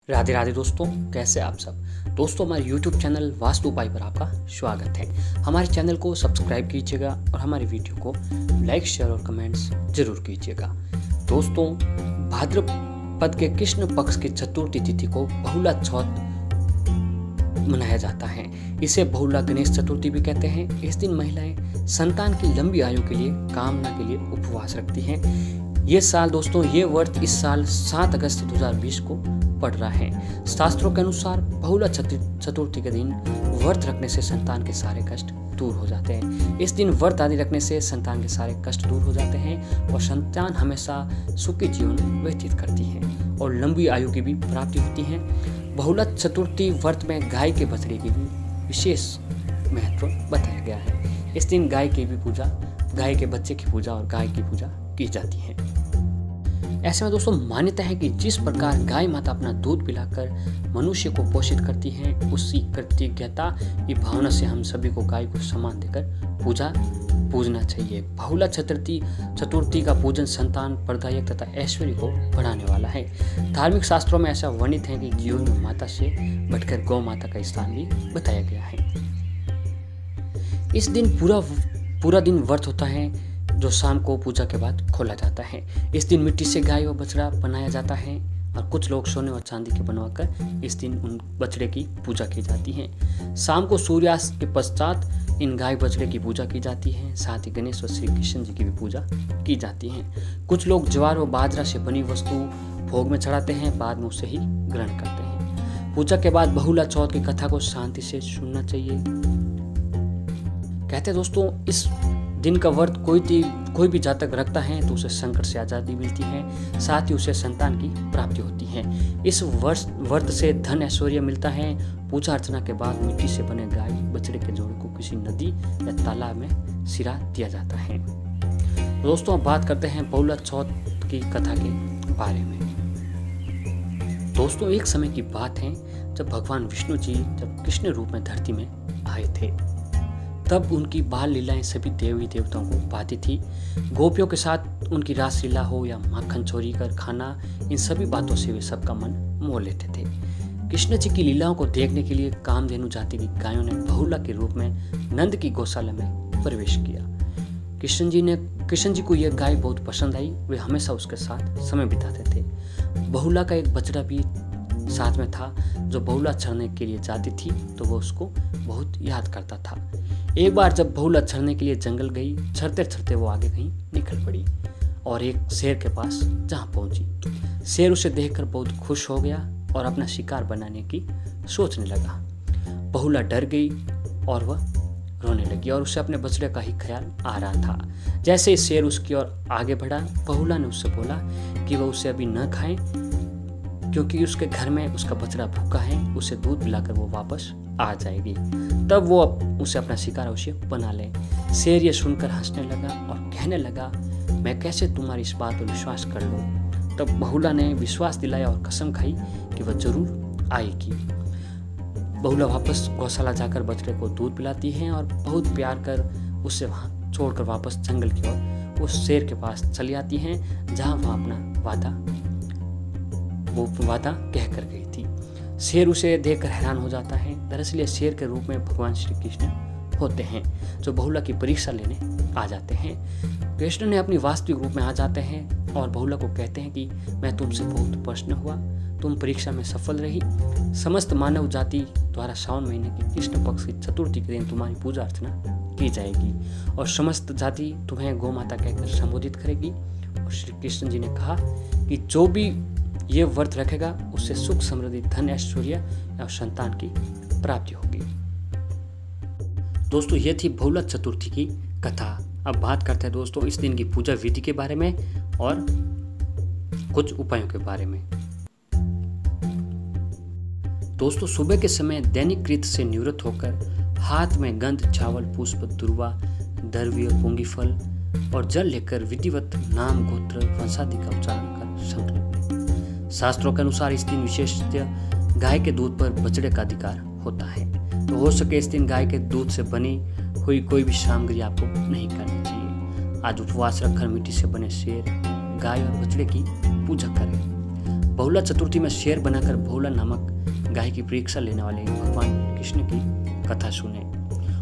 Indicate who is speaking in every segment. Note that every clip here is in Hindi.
Speaker 1: राधे राधे दोस्तों, कैसे आप सब। दोस्तों, हमारे YouTube चैनल वास्तु उपाय पर आपका स्वागत है। हमारे चैनल को सब्सक्राइब कीजिएगा और हमारे वीडियो को लाइक, शेयर और कमेंट्स जरूर कीजिएगा। दोस्तों, भाद्रपद के कृष्ण पक्ष की चतुर्थी तिथि को बहुला चौथ मनाया जाता है। इसे बहुला गणेश चतुर्थी भी कहते हैं। इस दिन महिलाएं संतान की लंबी आयु के लिए कामना के लिए उपवास रखती हैं। ये व्रत इस साल 7 अगस्त 2020 को पड़ रहा है। शास्त्रों के अनुसार बहुला चतुर्थी के दिन व्रत रखने से संतान के सारे कष्ट दूर हो जाते हैं। इस दिन व्रत आदि रखने से संतान के सारे कष्ट दूर हो जाते हैं और संतान हमेशा सुखी जीवन व्यतीत करती है और लंबी आयु की भी प्राप्ति होती है। बहुला चतुर्थी व्रत में गाय के बछड़े की भी विशेष महत्व बताया गया है। इस दिन गाय के बच्चे की पूजा और गाय की पूजा की जाती है। ऐसे में दोस्तों, मान्यता है कि जिस प्रकार गाय माता अपना दूध पिलाकर मनुष्य को पोषित करती है, उसी कृतज्ञता की भावना से हम सभी को गाय को सम्मान देकर पूजना चाहिए। बहुला चतुर्थी का पूजन संतान प्रदायक तथा ऐश्वर्य को बढ़ाने वाला है। धार्मिक शास्त्रों में ऐसा वर्णित है कि जीवन में माता से बढ़कर गौ माता का स्थान भी बताया गया है। इस दिन पूरा दिन व्रत होता है, जो शाम को पूजा के बाद खोला जाता है। इस दिन मिट्टी से गाय व बछड़ा बनाया जाता है और कुछ लोग सोने व चांदी के बनवाकर इस दिन उन बछड़े की पूजा की जाती है। शाम को सूर्यास्त के पश्चात इन गाय बछड़े की पूजा की जाती है। साथ ही गणेश व श्री कृष्ण जी की भी पूजा की जाती है। कुछ लोग ज्वार व बाजरा से बनी वस्तु भोग में चढ़ाते हैं, बाद में उसे ही ग्रहण करते हैं। पूजा के बाद बहुला चौथ की कथा को शांति से सुनना चाहिए। कहते हैं दोस्तों, इस दिन का व्रत कोई भी जातक रखता है तो उसे संकट से आज़ादी मिलती है, साथ ही उसे संतान की प्राप्ति होती है। इस व्रत से धन ऐश्वर्य मिलता है। पूजा अर्चना के बाद मिट्टी से बने गाय बछड़े के जोड़े को किसी नदी या तालाब में सिरा दिया जाता है। दोस्तों, अब बात करते हैं बहुला चौथ की कथा के बारे में। दोस्तों, एक समय की बात है जब भगवान विष्णु जी जब कृष्ण रूप में धरती में आए थे, तब उनकी बाल लीलाएं सभी देवी देवताओं को भाती थी। गोपियों के साथ उनकी रासलीला हो या माखन चोरी कर खाना, इन सभी बातों से वे सबका मन मोह लेते थे। कृष्ण जी की लीलाओं को देखने के लिए कामधेनु जाति की गायों ने बहुला के रूप में नंद की गौशाला में प्रवेश किया। कृष्ण जी को यह गाय बहुत पसंद आई। वे हमेशा उसके साथ समय बिताते थे। बहुला का एक बछड़ा भी साथ में था, जो बहुला चढ़ने के लिए जाती थी तो वो उसको बहुत याद करता था। एक बार जब बहुला चढ़ने के लिए जंगल गई, चढ़ते चढ़ते वो आगे कहीं निकल पड़ी और एक शेर के पास जहाँ पहुंची। शेर उसे देखकर बहुत खुश हो गया और अपना शिकार बनाने की सोचने लगा। बहुला डर गई और वह रोने लगी और उसे अपने बछड़े का ही ख्याल आ रहा था। जैसे ही शेर उसकी ओर आगे बढ़ा, बहुला ने उससे बोला कि वह उसे अभी न खाए, क्योंकि उसके घर में उसका बछड़ा भूखा है। उसे दूध पिलाकर वो वापस आ जाएगी, तब वो उसे अपना शिकार अवश्य बना ले। शेर ये सुनकर हंसने लगा और कहने लगा, मैं कैसे तुम्हारी इस बात पर विश्वास कर लूं। तब बहुला ने विश्वास दिलाया और कसम खाई कि वह जरूर आएगी। बहुला वापस गौशाला जाकर बछड़े को दूध पिलाती है और बहुत प्यार कर उसे वहां छोड़कर वापस जंगल की ओर उस शेर के पास चली आती है, जहां वह अपना वादा कह कर गई थी। शेर उसे देखकर हैरान हो जाता है। दरअसल शेर के रूप में भगवान श्री कृष्ण होते हैं, जो बहुला की परीक्षा लेने आ जाते हैं। कृष्ण ने अपनी वास्तविक रूप में आ जाते हैं और बहुला को कहते हैं कि मैं तुमसे बहुत प्रसन्न हुआ, तुम परीक्षा में सफल रही। समस्त मानव जाति द्वारा सावन महीने की कृष्ण पक्ष की चतुर्थी के दिन तुम्हारी पूजा अर्चना की जाएगी और समस्त जाति तुम्हें गौ माता कहकर संबोधित करेगी। और श्री कृष्ण जी ने कहा कि जो भी ये व्रत रखेगा उससे सुख, समृद्धि, धन, ऐश्वर्य और संतान की प्राप्ति होगी। दोस्तों, ये थी बहुला चतुर्थी की कथा। अब बात करते हैं दोस्तों इस दिन की पूजा विधि के बारे में और कुछ उपायों के बारे में। दोस्तों, सुबह के समय दैनिक कृत्य से निवृत्त होकर हाथ में गंध, चावल, पुष्प, दुर्वा, द्रव्य, पुंगी फल और जल लेकर विधिवत नाम, गोत्र, वंशादि का उच्चारण कर संकल्प लें। शास्त्रों के अनुसार इस दिन विशेषतः गाय के दूध पर बछड़े का अधिकार होता है, तो हो सके इस दिन गाय के दूध से बनी हुई कोई भी सामग्री आपको नहीं करनी चाहिए। आज उपवास रखकर मिट्टी से बने शेर, गाय और बछड़े की पूजा करें। बहुला चतुर्थी में शेर बनाकर बहुला नामक गाय की परीक्षा लेने वाले भगवान कृष्ण की कथा सुने।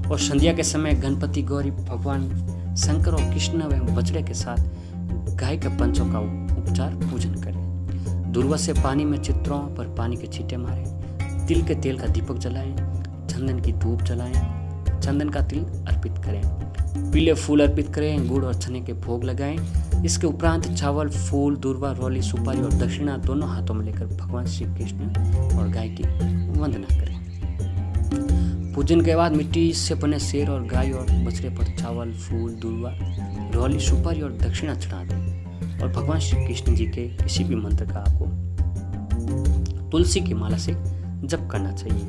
Speaker 1: और संध्या के समय गणपति गौरी भगवान शंकर और कृष्ण एवं बछड़े के साथ गाय के पंचों का उपचार पूजन करें। दूर्वा से पानी में चित्रों पर पानी के छींटे मारें। तिल के तेल का दीपक जलाएं। चंदन की धूप जलाएं। चंदन का तिल अर्पित करें। पीले फूल अर्पित करें। गुड़ और चने के भोग लगाएं। इसके उपरांत चावल, फूल, दूर्वा, रोली, सुपारी और दक्षिणा दोनों हाथों में लेकर भगवान श्री कृष्ण और गाय की वंदना करें। पूजन के बाद मिट्टी से बने शेर और गाय और बछड़े पर चावल, फूल, दूर्वा, रोली, सुपारी और दक्षिणा चढ़ा दें। और भगवान श्री कृष्ण जी के किसी भी मंत्र का आपको तुलसी की माला से जप करना चाहिए।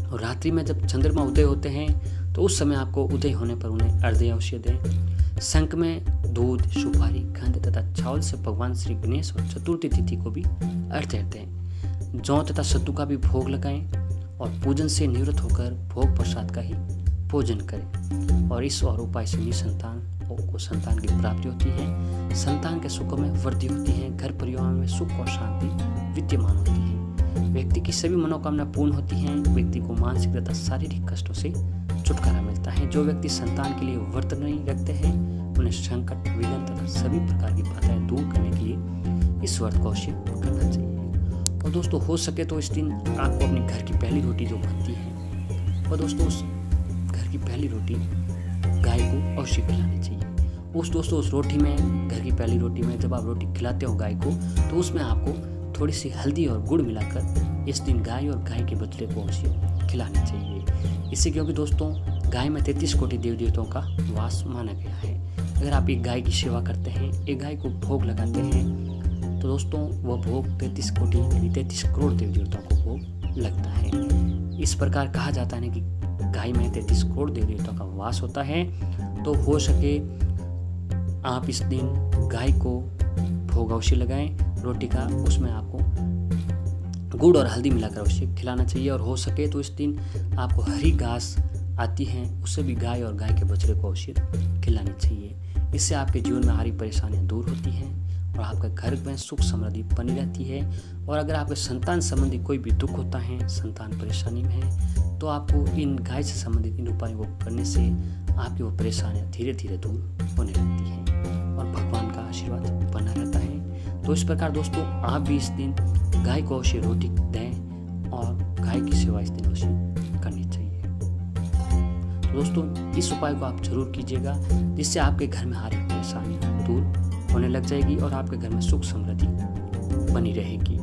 Speaker 1: और रात्रि में जब चंद्रमा उदय होते हैं तो उस समय आपको उदय होने पर उन्हें अर्घ्य अवश्य दें। शंख में दूध, सुपारी, गंध तथा चावल से भगवान श्री गणेश और चतुर्थी तिथि को भी अर्घ्य दें। जौ तथा सत्तू का भी भोग लगाएं और पूजन से निवृत्त होकर भोग प्रसाद का ही भोजन करें। और इस और उपाय से निसंतान को संतान की प्राप्ति होती है। संतान के सुखों में वृद्धि होती है। घर परिवार में सुख और शांति विद्यमान होती है। व्यक्ति की सभी मनोकामना पूर्ण होती हैं। व्यक्ति को मानसिक तथा शारीरिक कष्टों से छुटकारा मिलता है। जो व्यक्ति संतान के लिए व्रत नहीं रखते हैं उन्हें संकट, विघ्न तथा सभी प्रकार की बाधाएं दूर करने के लिए इस व्रत को अवश्य करना चाहिए। और दोस्तों हो सके तो इस दिन आपको अपने घर की पहली रोटी जो बनती है और दोस्तों उस घर की पहली रोटी गाय को अवश्य खिलानी चाहिए। उस रोटी में, घर की पहली रोटी में जब आप रोटी खिलाते हो गाय को तो उसमें आपको थोड़ी सी हल्दी और गुड़ मिलाकर इस दिन गाय और गाय के बछड़े को अवश्य खिलानी चाहिए। इससे क्योंकि दोस्तों गाय में 33 कोटि देवी देवताओं का वास माना गया है। अगर आप एक गाय की सेवा करते हैं, एक गाय को भोग लगाते हैं तो दोस्तों वह भोग 33 कोटि यानी 33 करोड़ देवी देवताओं को भोग लगता है। इस प्रकार कहा जाता है कि गाय में 33 करोड़ देवी देवताओं का वास होता है। तो हो सके आप इस दिन गाय को भोग अवश्य लगाएं रोटी का। उसमें आपको गुड़ और हल्दी मिलाकर अवश्य खिलाना चाहिए। और हो सके तो इस दिन आपको हरी घास आती है उससे भी गाय और गाय के बछड़े को अवश्य खिलानी चाहिए। इससे आपके जीवन में हरी परेशानियां दूर होती हैं और आपके घर में सुख समृद्धि बनी रहती है। और अगर आपके संतान संबंधी कोई भी दुख होता है, संतान परेशानी में है, तो आपको इन गाय से संबंधित इन उपायों को करने से आपकी वो परेशानियां धीरे धीरे दूर होने लगती हैं और भगवान का आशीर्वाद बना रहता है। तो इस प्रकार दोस्तों आप भी इस दिन गाय को अवश्य रोटी दें और गाय की सेवा इस दिन अवश्य करनी चाहिए। तो दोस्तों इस उपाय को आप जरूर कीजिएगा जिससे आपके घर में हर एक परेशानी दूर होने लग जाएगी और आपके घर में सुख समृद्धि बनी रहेगी।